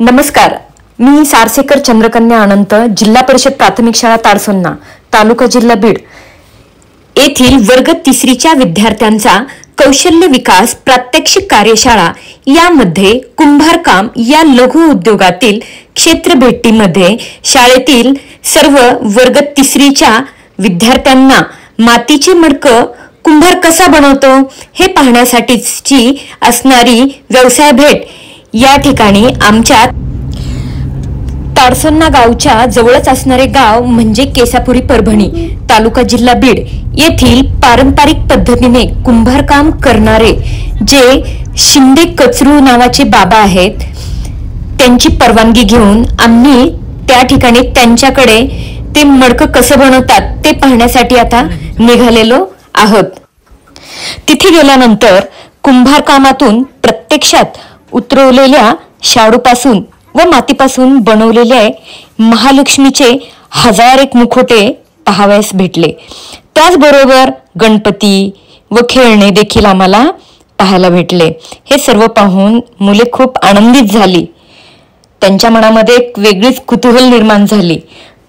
नमस्कार, मी सारसेकर चंद्रकन्या अनंत, जिल्हा परिषद प्राथमिक शाळा ताडसोन्ना, तालुका जिल्हा बीड येथील वर्ग तिसरीच्या विद्यार्थ्यांचा कौशल्य विकास प्रात्यक्षिक कार्यशाळा यामध्ये कुंभारकाम या लघु उद्योगातील क्षेत्र भेटीमध्ये शाळेतील सर्व वर्ग तिसरीच्या विद्यार्थ्यांना मातीचे मडकं कुंभार कसा बनवतो हे पाहण्यासाठीची असणारी व्यवसाय भेट या ठिकाणी आमच्या ताडसोन्ना गावच्या जवळच असणारे गाव म्हणजे केसापुरी परभणी, तालुका जिल्हा बीड येथील पारंपरिक पद्धतीने कुंभारकाम करणारे जे शिंदे कचरू नावाचे बाबा आहेत, त्यांची परवानगी घेऊन आम्ही त्या ठिकाणी त्यांच्याकडे ते मडकं कसं बनवतात ते पाहण्यासाठी आता निघालेलो आहोत। तिथे गेल्यानंतर कुंभारकामातून प्रत्यक्षात उतरवलेल्या शाडूपासून व मातीपासून बनवलेले महालक्ष्मीचे 1001 मुखोटे पाहावयास भेटले। त्याचबरोबर गणपती व खेळणे देखील आम्हाला पाहायला भेटले। हे सर्व पाहून मुले खूप आनंदित झाली, त्यांच्या मनामध्ये एक वेगळीच कुतूहल निर्माण झाली।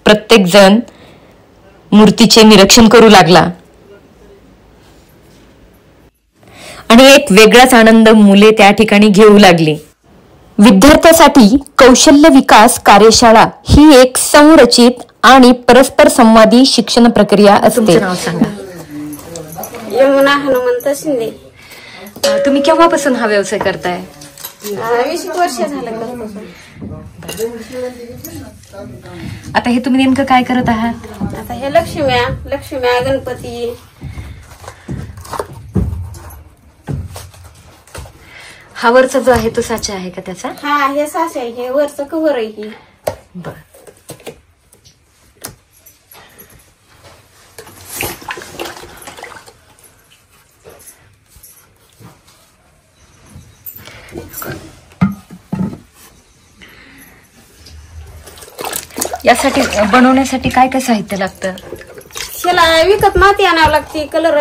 प्रत्येक जण मूर्तीचे निरीक्षण करू लागला आणि एक वेगळाच आनंद मुले त्या ठिकाणी घेऊ लागली। विद्यार्थ्यांसाठी कौशल्य विकास कार्यशाळा ही एक संरचित आणि परस्पर संवादी शिक्षण प्रक्रिया असते। नाव सांगा। यमुना हनुमंत शिंदे। तुम्ही केव्हापासून हा व्यवसाय करताय? 20 वर्ष झालं करतो। आता हे तुम्ही नेमकं काय करत आहात? आता हे लक्ष्म्या गणपती। हा वरचा जो आहे तो साचा आहे का त्याचा? हा, हे साचे आहे, हे वरचं कव्हर आहे की। बर, यासाठी बनवण्यासाठी काय काय साहित्य लागतं? ह्याला विकत माती आणावं लागते, कलर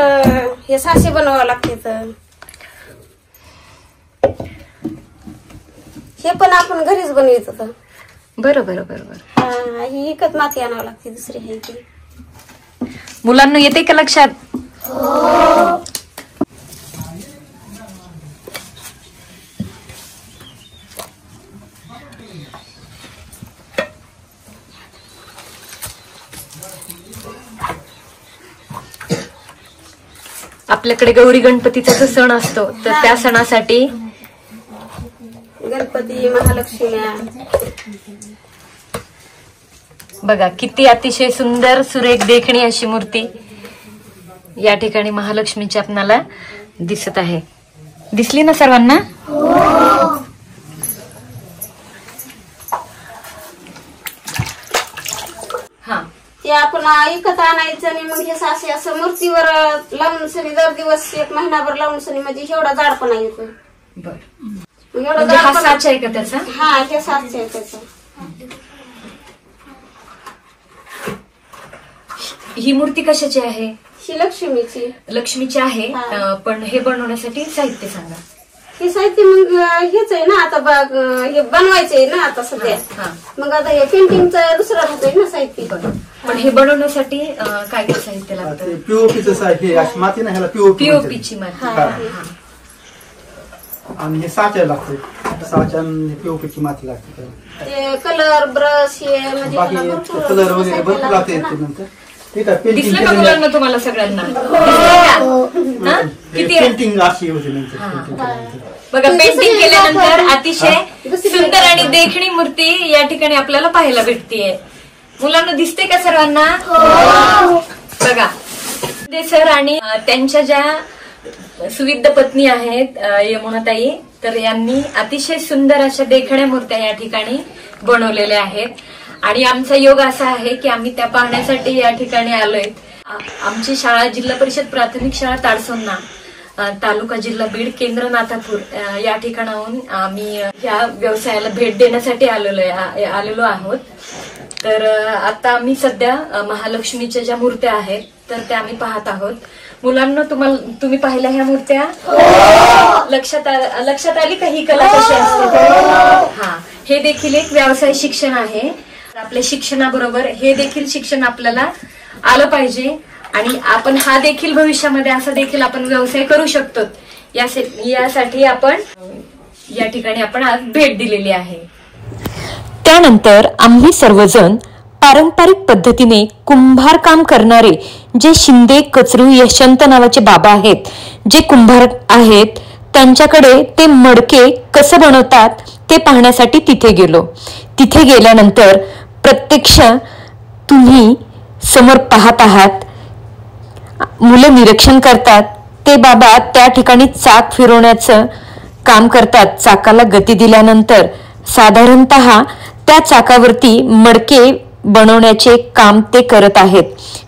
हे साचे बनवावं लागते। हे पण आपण घरीच बनवित होतो। बरोबर बरोबर। हा, ही विकत माती आणावं लागते दुसरी आहे ती। मुलांना येते का लक्षात? आपल्याकडे गौरी गणपतीचा जो सण असतो तर त्या सणासाठी गणपती महालक्ष्म्या बघा किती अतिशय सुंदर सुरेख देखणी अशी मूर्ती या ठिकाणी महालक्ष्मीची आपणाला दिसत आहे। दिसली ना सर्वांना? हा, ते आपण विकत आणायचं आणि मग हे सासे असं मूर्तीवर लावून सनी दर दिवस 1 महिनाभर लावून सनी म्हणजे एवढा जाडपणा येतो। बर, एवढा म्हणजे हा साचा आहे का त्याचा? हा, हे साचे आहे त्याचा। ही मूर्ती कशाची आहे? ही लक्ष्मीची। लक्ष्मीची आहे, पण हे बनवण्यासाठी साहित्य सांगा। हे साहित्य मग हेच आहे ना, आता हे बनवायचंय ना आता सध्या। मग आता हे पेंटिंगचं दुसरं राहतंय ना साहित्य। पण हे बनवण्यासाठी काय काय साहित्य लागतं? पीओपीचं साहित्य, माती ना ह्याला पीओपीची माती आणि हे साचा लागते, साचा पीओपीची माती लागते। ते कलर ब्रश हे म्हणजे बाकी कलर वगैरे भरपूर लागते नंतर। ठीक आहे, दिसलं का मुलांना तुम्हाला सगळ्यांना? किती पेंटिंग अशी होती नंतर। बघा, पेंटिंग केल्यानंतर अतिशय सुंदर आणि देखणी मूर्ती या ठिकाणी आपल्याला पाहायला भेटतीये। मुलांना दिसते का सर्वांना? बघा, सर आणि त्यांच्या ज्या सुविद्ध पत्नी आहेत यमुनाताई, तर यांनी अतिशय सुंदर अशा देखण्या मूर्त्या या ठिकाणी बनवलेल्या आहेत आणि आमचा योग असा आहे की आम्ही त्या पाहण्यासाठी या ठिकाणी आलोय। आमची शाळा जिल्हा परिषद प्राथमिक शाळा ताडसोन्ना, तालुका जिल्हा बीड, केंद्र नाथापूर या ठिकाणाहून आम्ही या व्यवसायाला भेट देण्यासाठी आलेलो आहोत। तर आता आम्ही सध्या महालक्ष्मीच्या ज्या मूर्त्या आहेत तर त्या आम्ही पाहत आहोत। मुलांना तुम्ही पाहिल्या ह्या मूर्त्या? लक्षात आली का ही कला कशी असते? हा, हे देखील एक व्यवसाय शिक्षण आहे. आपल्या शिक्षणाबरोबर हे देखील शिक्षण आपल्याला आलं पाहिजे आणि आपण हा देखील भविष्यामध्ये असा देखील आपण व्यवसाय करू शकतो. यासाठी आपण या ठिकाणी आपण आज भेट दिलेली आहे. त्यानंतर आम्ही सर्वजण पारंपरिक पद्धतीने कुंभार काम करणारे जे शिंदे कचरू यशवंत नावाचे बाबा आहेत, जे कुंभार आहेत, त्यांच्याकडे ते मडके कसं बनवतात ते पाहण्यासाठी तिथे गेलो. तिथे गेल्यानंतर प्रत्यक्ष तुम्ही समोर पाहत आहात, मुलं निरीक्षण करतात. ते बाबा त्या ठिकाणी चाक फिरवण्याचं काम करतात. चाकाला गती दिल्यानंतर साधारणतः त्या चाकावरती मडके बनवण्याचे काम ते करत आहेत.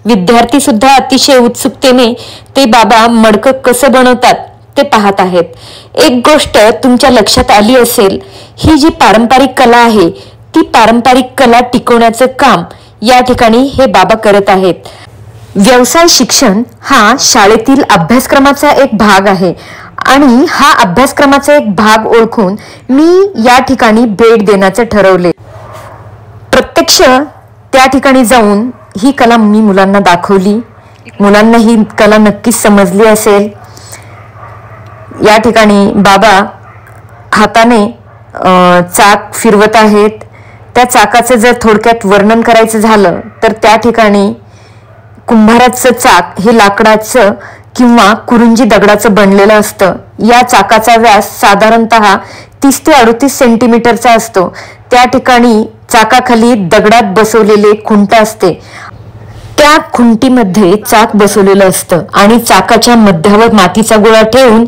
विद्यार्थी सुद्धा अतिशय उत्सुकतेने ते बाबा मडकं कसं बनवतात ते पाहत आहेत. एक गोष्ट तुमच्या लक्षात आली असेल, ही जी पारंपरिक कला आहे ती पारंपरिक कला टिकवण्याचं काम या ठिकाणी हे बाबा करत आहेत. व्यवसाय शिक्षण हा शाळेतील अभ्यासक्रमाचा एक भाग आहे आणि हा अभ्यासक्रमाचा एक भाग ओळखून मी या ठिकाणी भेट देण्याचं ठरवले. प्रत्यक्ष त्या ठिकाणी जाऊन ही कला मी मुलांना दाखवली. मुलांना ही कला नक्कीच समजली असेल. या ठिकाणी बाबा हाताने चाक फिरवत आहेत. त्या चाकाचं जर थोडक्यात वर्णन करायचं झालं तर त्या ठिकाणी कुंभाराचं चाक हे लाकडाचं किंवा कुरुंजी दगडाचं बनलेलं असतं. या चाकाचा व्यास साधारणतः 30 ते 38 सेंटीमीटरचा असतो. त्या ठिकाणी चाकाखाली दगडात बसवलेले खुंट असते. त्या खुंटीमध्ये चाक बसवलेलं असतं आणि चाकाच्या मध्यावर मातीचा गोळा ठेवून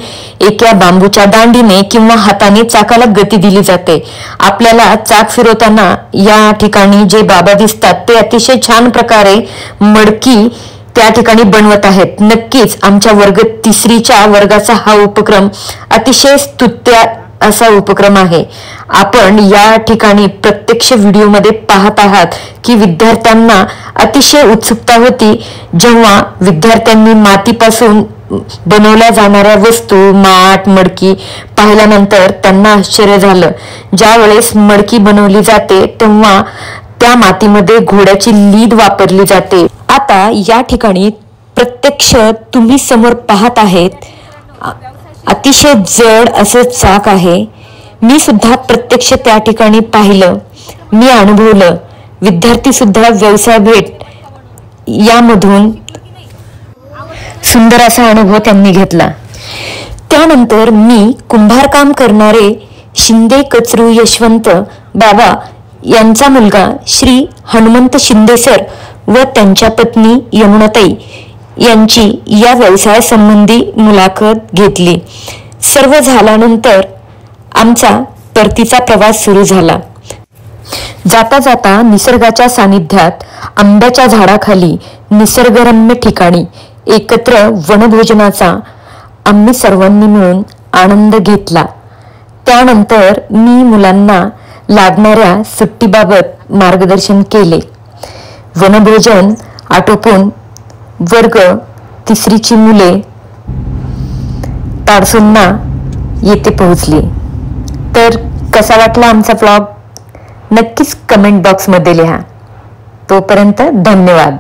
एका बांबूच्या दांडीने किंवा हाताने चाकाला गती दिली जाते. आपल्याला चाक फिरवताना या ठिकाणी जे बाबा दिसतात ते अतिशय छान प्रकारे मडकी त्या ठिकाणी बनवत आहेत. नक्कीच आमच्या वर्ग 3च्या वर्गाचा हा उपक्रम अतिशय स्तुत्य असा उपक्रम आहे. आपण या ठिकाणी प्रत्यक्ष व्हिडिओमध्ये पाहत आहात की विद्यार्थ्यांना अतिशय उत्सुकता होती. जेव्हा विद्यार्थ्यांनी मातीपासून बनवल्या जाणाऱ्या वस्तू, माठ, मडकी पाहिल्यानंतर त्यांना आश्चर्य झालं. ज्या वेळेस मडकी बनवली जाते तेव्हा त्या मातीमध्ये घोड्याची लीद वापरली जाते. आता या ठिकाणी प्रत्यक्ष तुम्ही समोर पाहत आहेत, अतिशय जड असं चाक आहे. मी सुद्धा प्रत्यक्ष त्या ठिकाणी पाहिलं, मी अनुभवलं. विद्यार्थी सुद्धा व्यवसाय भेट यामधून सुंदर असा अनुभव त्यांनी घेतला. त्यानंतर मी कुंभारकाम करणारे शिंदे कचरू यशवंत बाबा यांचा मुलगा श्री हनुमंत शिंदे सर व त्यांच्या पत्नी यमुनाताई यांची या व्यवसायासंबंधी मुलाखत घेतली. सर्व झाल्यानंतर आमचा परतीचा प्रवास सुरू झाला. जाता जाता निसर्गाच्या सानिध्यात आंब्याच्या झाडाखाली निसर्गरम्य ठिकाणी एकत्र वनभोजनाचा आम्ही सर्वांनी मिळून आनंद घेतला. त्यानंतर मी मुलांना लागणाऱ्या सुट्टीबाबत मार्गदर्शन केले. वनभोजन आटोपून वर्ग 3ची मुले ताडसुन्ना येथे पोहोचली. तर कसा वाटला आमचा व्लॉग नक्कीच कमेंट बॉक्समध्ये लिहा. तोपर्यंत धन्यवाद.